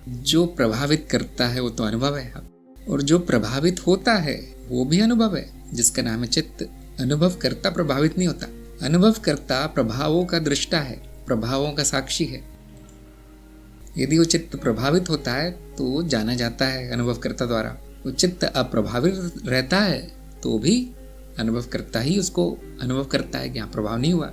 जो प्रभावित करता है वो तो अनुभव है, और जो प्रभावित होता है वो भी अनुभव है, जिसका नाम है चित्त। अनुभव करता प्रभावित नहीं होता। अनुभव करता प्रभावों का दृष्टा है, प्रभावों का साक्षी है। यदि वो चित्त प्रभावित होता है तो जाना जाता है अनुभवकर्ता द्वारा। वो चित्त अप्रभावित रहता है तो भी अनुभव करता ही उसको अनुभव करता है कि यहाँ प्रभाव नहीं हुआ।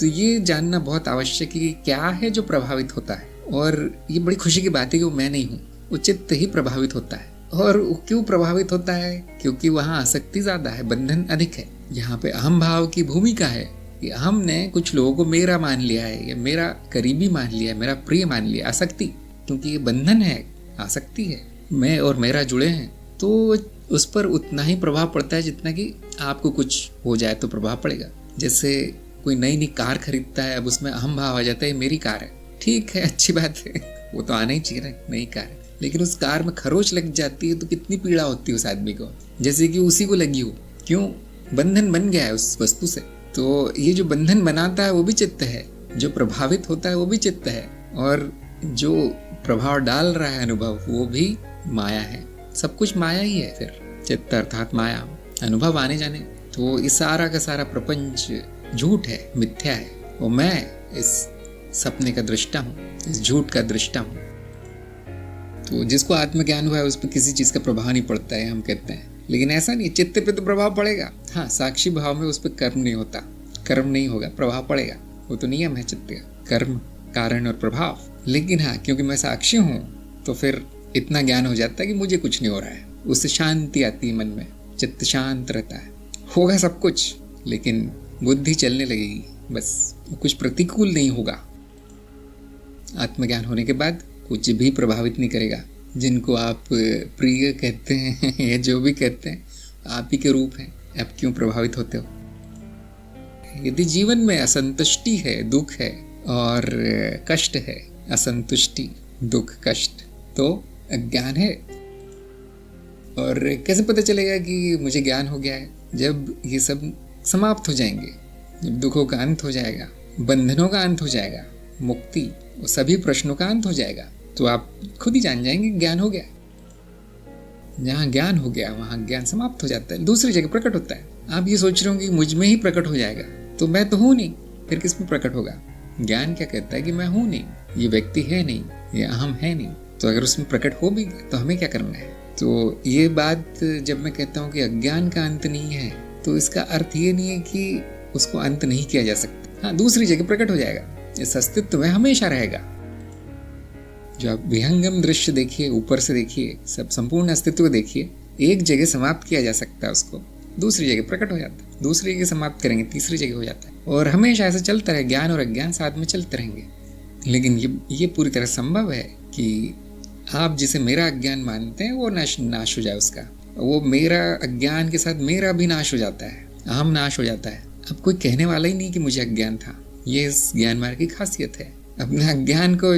तो ये जानना बहुत आवश्यक है कि क्या है जो प्रभावित होता है। और ये बड़ी खुशी की बात है कि वो मैं नहीं हूँ, वो चित्त ही प्रभावित होता है। और वो क्यों प्रभावित होता है? क्योंकि वहाँ आसक्ति ज्यादा है, बंधन अधिक है। यहाँ पे अहम भाव की भूमिका है कि हमने कुछ लोगों को मेरा मान लिया है, या मेरा करीबी मान लिया है, मेरा प्रिय मान लिया। आसक्ति, क्योंकि ये बंधन है, आसक्ति है, मैं और मेरा जुड़े हैं, तो उस पर उतना ही प्रभाव पड़ता है जितना कि आपको कुछ हो जाए तो प्रभाव पड़ेगा। जैसे कोई नई नई कार खरीदता है, अब उसमें अहम भाव आ जाता है मेरी कार है। ठीक है, अच्छी बात है, वो तो आना ही चाहिए, नई कार है। लेकिन उस कार में खरोच लग जाती है तो कितनी पीड़ा होती है उस आदमी को, जैसे कि उसी को लगी हो। क्यों? बंधन बन गया है उस वस्तु से। तो ये जो बंधन बनाता है वो भी चित्त है, जो प्रभावित होता है वो भी चित्त है, और जो प्रभाव डाल रहा है अनुभव वो भी माया है। सब कुछ माया ही है फिर, चित्त अर्थात माया। अनुभव आने जाने तो इस सारा का सारा प्रपंच झूठ है, मिथ्या है, और मैं इस सपने का दृष्टा हूँ, इस झूठ का दृष्टा हूँ। तो जिसको आत्मज्ञान हुआ है उस पर किसी चीज का प्रभाव नहीं पड़ता है, हम कहते हैं। लेकिन ऐसा नहीं, चित्त पे तो प्रभाव पड़ेगा। हाँ, साक्षी भाव में उस पर कर्म नहीं होता, कर्म नहीं होगा, प्रभाव पड़ेगा। वो तो नियम है चित्त का, कर्म, कारण और प्रभाव। लेकिन हाँ, क्योंकि मैं साक्षी हूँ तो फिर इतना ज्ञान हो जाता है कि मुझे कुछ नहीं हो रहा है। उससे शांति आती है मन में, चित्त शांत रहता है। होगा सब कुछ, लेकिन बुद्धि चलने लगेगी, बस कुछ प्रतिकूल नहीं होगा। आत्मज्ञान होने के बाद कुछ भी प्रभावित नहीं करेगा। जिनको आप प्रिय कहते हैं या जो भी कहते हैं, आप ही के रूप हैं। आप क्यों प्रभावित होते हो? यदि जीवन में असंतुष्टि है, दुख है और कष्ट है, असंतुष्टि, दुख, कष्ट, तो अज्ञान है। और कैसे पता चलेगा कि मुझे ज्ञान हो गया है? जब ये सब समाप्त हो जाएंगे, जब दुखों का अंत हो जाएगा, बंधनों का अंत हो जाएगा, मुक्ति, सभी प्रश्नों का अंत हो जाएगा, तो आप खुद ही जान जाएंगे ज्ञान हो गया। जहाँ ज्ञान हो गया वहाँ ज्ञान समाप्त हो जाता है, दूसरी जगह प्रकट होता है। आप ये सोच रहे हो कि मुझ में ही प्रकट हो जाएगा, तो मैं तो हूँ नहीं, फिर किस में प्रकट होगा? ज्ञान क्या कहता है कि मैं हूँ नहीं, ये व्यक्ति है नहीं, ये अहम है नहीं। तो अगर उसमें प्रकट हो भी गया तो हमें क्या करना है? तो ये बात जब मैं कहता हूँ कि अज्ञान का अंत नहीं है, तो इसका अर्थ ये नहीं है कि उसको अंत नहीं किया जा सकता। हाँ, दूसरी जगह प्रकट हो जाएगा, इस अस्तित्व में हमेशा रहेगा। जो आप विहंगम दृश्य देखिए, ऊपर से देखिए, सब संपूर्ण अस्तित्व देखिए, एक जगह समाप्त किया जा सकता है उसको, दूसरी जगह प्रकट हो जाता है, दूसरी जगह समाप्त करेंगे, तीसरी जगह हो जाता है, और हमेशा ऐसा चलता रहे। ज्ञान और अज्ञान साथ में चलते रहेंगे। लेकिन ये पूरी तरह संभव है कि आप जिसे मेरा अज्ञान मानते हैं वो नाश हो जाए उसका, वो मेरा अज्ञान के साथ मेरा भी नाश हो जाता है, अहम नाश हो जाता है। अब कोई कहने वाला ही नहीं कि मुझे अज्ञान था। ये इस ज्ञान मार्ग की खासियत है। अपने अज्ञान को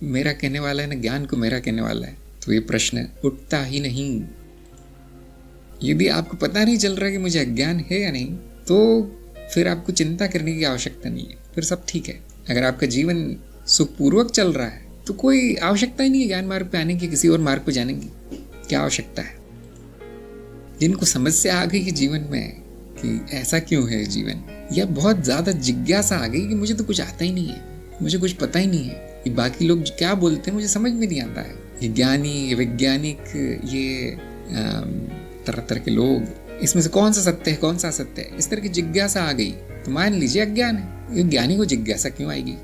मेरा कहने वाला है ना, ज्ञान को मेरा कहने वाला है, तो ये प्रश्न उठता ही नहीं। यदि आपको पता नहीं चल रहा कि मुझे अज्ञान है या नहीं, तो फिर आपको चिंता करने की आवश्यकता नहीं है, फिर सब ठीक है। अगर आपका जीवन सुखपूर्वक चल रहा है तो कोई आवश्यकता ही नहीं है ज्ञान मार्ग पे आने की, किसी और मार्ग पे जाने की क्या आवश्यकता है। जिनको समस्या आ गई कि जीवन में कि ऐसा क्यों है जीवन, या बहुत ज्यादा जिज्ञासा आ गई कि मुझे तो कुछ आता ही नहीं है, मुझे कुछ पता ही नहीं है, ये बाकी लोग क्या बोलते हैं मुझे समझ में नहीं आता है, ये ज्ञानी, ये वैज्ञानिक, ये तरह तरह के लोग, इसमें से कौन सा सत्य है, कौन सा असत्य है, इस तरह की जिज्ञासा आ गई तो मान लीजिए अज्ञान है। ये ज्ञानी को जिज्ञासा क्यों आएगी?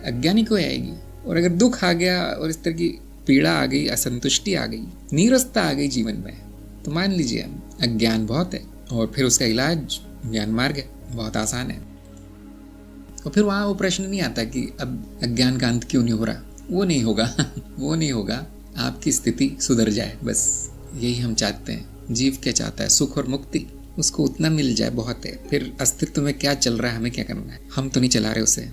अज्ञानी को आएगी। और अगर दुख आ गया और इस तरह की पीड़ा आ गई, असंतुष्टि आ गई, नीरसता आ गई जीवन में, तो मान लीजिए अज्ञान बहुत है, और फिर उसका इलाज ज्ञान मार्ग है, बहुत आसान है। और फिर वहाँ वो प्रश्न नहीं आता कि अब अज्ञान का अंत क्यों नहीं हो रहा। वो नहीं होगा वो नहीं होगा। आपकी स्थिति सुधर जाए, बस यही हम चाहते हैं। जीव क्या चाहता है? सुख और मुक्ति, उसको उतना मिल जाए बहुत है। फिर अस्तित्व में क्या चल रहा है, हमें क्या करना है, हम तो नहीं चला रहे उसे।